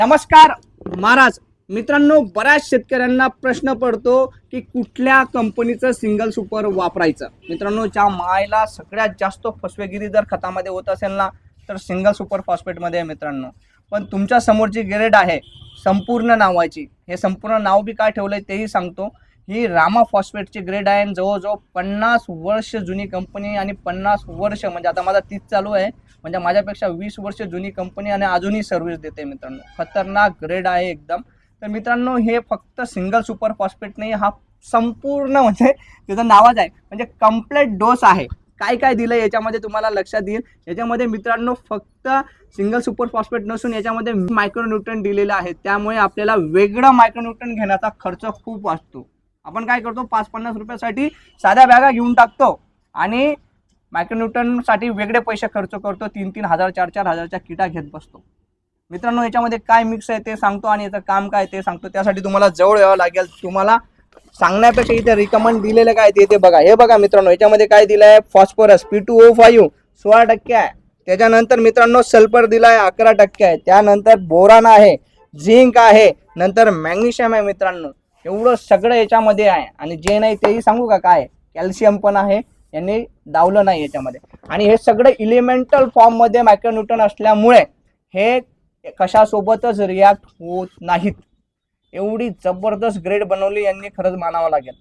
नमस्कार महाराज मित्रांनो, बऱ्याच शेतकऱ्यांना प्रश्न पडतो की कुठल्या कंपनीचं सिंगल सुपर वापरायचं। मित्रांनो, ज्या मायला सगळ्यात जास्त फसवेगिरी जर खतामध्ये होत असेल ना तर सिंगल सुपर फॉस्फेटमध्ये आहे मित्रांनो। पण तुमच्या समोरची ग्रेड आहे संपूर्ण नावाची, हे संपूर्ण नाव बी काय ठेवलंय तेही सांगतो। ही रामा फॉस्फेटची ग्रेड आहे, जवळजवळ 50 वर्ष जुनी कंपनी आणि 50 वर्ष म्हणजे आता माझा 30 चालू आहे, म्हणजे माझ्यापेक्षा 20 वर्ष जुनी कंपनी आणि अजूनही सर्व्हिस देते मित्रांनो। खतरनाक ग्रेड आहे एकदम। तर मित्रांनो, हे फक्त सिंगल सुपर फॉस्फेट नाही, हा संपूर्ण म्हणजे त्याचं नावच आहे म्हणजे कंप्लीट डोस आहे। काय काय दिलं याच्यामध्ये तुम्हाला लक्षात येईल। याच्यामध्ये मित्रांनो फक्त सिंगल सुपर फॉस्फेट नसून याच्यामध्ये मायक्रोन्यूट्रन दिलेलं आहे, त्यामुळे आपल्याला वेगळं मायक्रोन्यूट्रन घेण्याचा खर्च खूप वाचतो। आपण काय करतो, 5-50 रुपयासाठी साध्या बॅगा घेऊन टाकतो आणि मायक्रोन्यूट्रन साठी वेगळे पैसे खर्च करतो, 3-3 हजार 4-4 हजारच्या किटा घेत बसतो। मित्रांनो, याच्यामध्ये काय मिक्स आहे ते सांगतो आणि याचं काम काय ते सांगतो। त्यासाठी तुम्हाला जवळ यावं लागेल। तुम्हाला सांगण्यापेक्षा इथे रिकमेंड दिलेलं काय ते बघा। हे बघा मित्रांनो, याच्यामध्ये काय दिलं आहे, फॉस्फरस P2O5 16% आहे। त्याच्यानंतर मित्रांनो सल्फर दिलाय 11% आहे। त्यानंतर बोरान आहे, झिंक आहे, नंतर मॅग्नेशियम आहे मित्रांनो। एवढं सगळं याच्यामध्ये आहे आणि जे नाही तेही सांगू का, काय कॅल्शियम पण आहे, यांनी दावलं नाही याच्यामध्ये। आणि हे सगळे इलिमेंटल फॉर्म मध्ये मायक्रोन्यूट्रन असल्यामुळे हे कशासोबतच रिॲक्ट होत नाहीत। एवढी जबरदस्त ग्रेड बनवली यांनी, खरंच मानावं लागेल।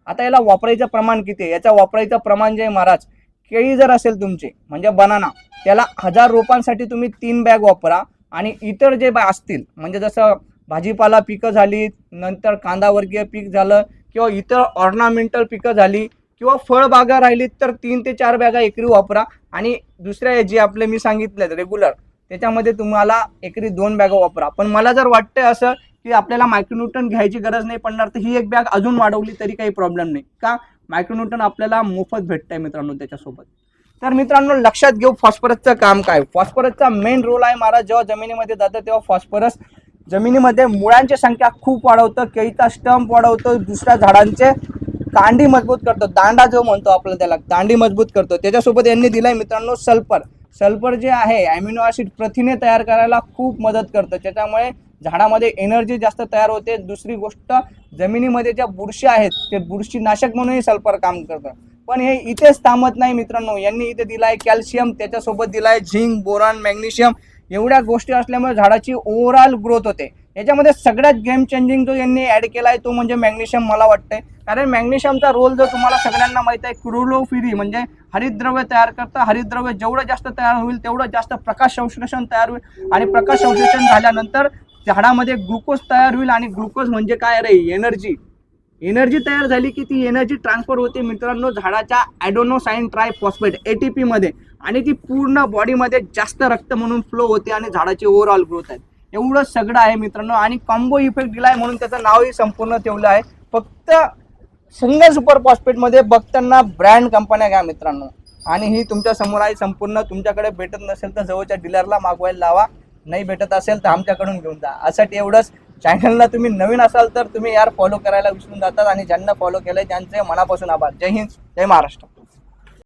आता याला वापरायचं प्रमाण किती आहे, याचा वापरायचं प्रमाण जे महाराज, केळी जर असेल तुमची म्हणजे बनाना, त्याला 1000 रोपांसाठी तुम्ही 3 बॅग वापरा। आणि इतर जे असतील म्हणजे जसं भाजीपाला पिकं झाली, नंतर कांदावर्गीय पीक झालं, किंवा इतर ऑर्नामेंटल पिकं झाली, किंवा फळबागा राहिली तर 3 ते 4 बॅगा एकरी वापरा। आणि दुसऱ्या जे आपले मी सांगितले रेग्युलर, त्याच्यामध्ये तुम्हाला एकरी 2 बॅगा वापरा। पण मला जर वाटतंय असं की आपल्याला मायक्रोन्यूट्रन घ्यायची गरज नाही पडणार, तर ही एक बॅग अजून वाढवली तरी काही प्रॉब्लेम नाही, का मायक्रोन्यूट्रन आपल्याला मोफत भेटतंय मित्रांनो त्याच्यासोबत। तर मित्रांनो लक्षात घेऊ, फॉस्फरसचं काम काय। फॉस्फरसचा मेन रोल आहे महाराज, जेव्हा जमिनीमध्ये जातं तेव्हा फॉस्फरस जमिनीमध्ये मुळांची संख्या खूप वाढवतं, केळीचा स्टंप वाढवतो, दुसऱ्या झाडांचे कांडी मजबूत करतो, दांडा जो म्हणतो आपल्याला त्याला, दांडी मजबूत करतो। त्याच्यासोबत यांनी दिलाय मित्रांनो सल्फर। सल्फर जे आहे अॅमिनो ऍसिड प्रथिने तयार करायला खूप मदत करतं, त्याच्यामुळे झाडामध्ये एनर्जी जास्त तयार होते। दुसरी गोष्ट, जमिनीमध्ये ज्या बुरशी आहेत ते बुरशी नाशक म्हणूनही सल्फर काम करतं। पण हे इथेच थांबत नाही मित्रांनो, यांनी इथे दिलाय कॅल्शियम, त्याच्यासोबत दिलाय झिंक, बोरॉन, मॅग्नेशियम। एवढ्या गोष्टी असल्यामुळे झाडाची ओव्हरऑल ग्रोथ होते। याच्यामध्ये सगळ्यात गेम चेंजिंग जो यांनी ऍड केलाय तो म्हणजे मॅग्नेशियम मला वाटतंय, कारण मॅग्नेशियमचा रोल जो तुम्हाला सगळ्यांना माहित आहे, क्लोरोफिरी म्हणजे हरितद्रव्य तयार करतं। हरितद्रव्य जेवढं जास्त तयार होईल तेवढं जास्त प्रकाश संश्लेषण तयार होईल, आणि प्रकाश संश्लेषण झाल्यानंतर झाडामध्ये ग्लुकोज तयार होईल। आणि ग्लुकोज म्हणजे काय रे, एनर्जी। एनर्जी तयार झाली की ती एनर्जी ट्रान्सफर होते मित्रांनो झाडाच्या ॲडेनोसाइन ट्रायफॉस्फेट ATP मध्ये, आणि ती पूर्ण बॉडीमध्ये जास्त रक्त म्हणून फ्लो होते आणि झाडाची ओव्हरऑल ग्रोथ आहे। एवढं सगळं आहे मित्रांनो, आणि कॉम्बो इफेक्ट दिलाय म्हणून त्याचं नावही संपूर्ण ठेवलं आहे। फक्त सिंगल सुपर फॉस्फेट मध्ये बघताना ब्रँड कंपन्या घ्या मित्रांनो, आणि ही तुमच्या समोर आहे संपूर्ण। तुमच्याकडे भेटत नसेल तर जवळच्या डीलरला मागवायला लावा, नाही भेटत असेल तर आमच्याकडून घेऊन जा। यासाठी एवढंच। चॅनलला तुम्ही नवीन असाल तर तुम्ही यार फॉलो करायला विसरून जातात, आणि ज्यांना फॉलो केलंय त्यांचे मनापासून आभार। जय हिंद, जय महाराष्ट्र।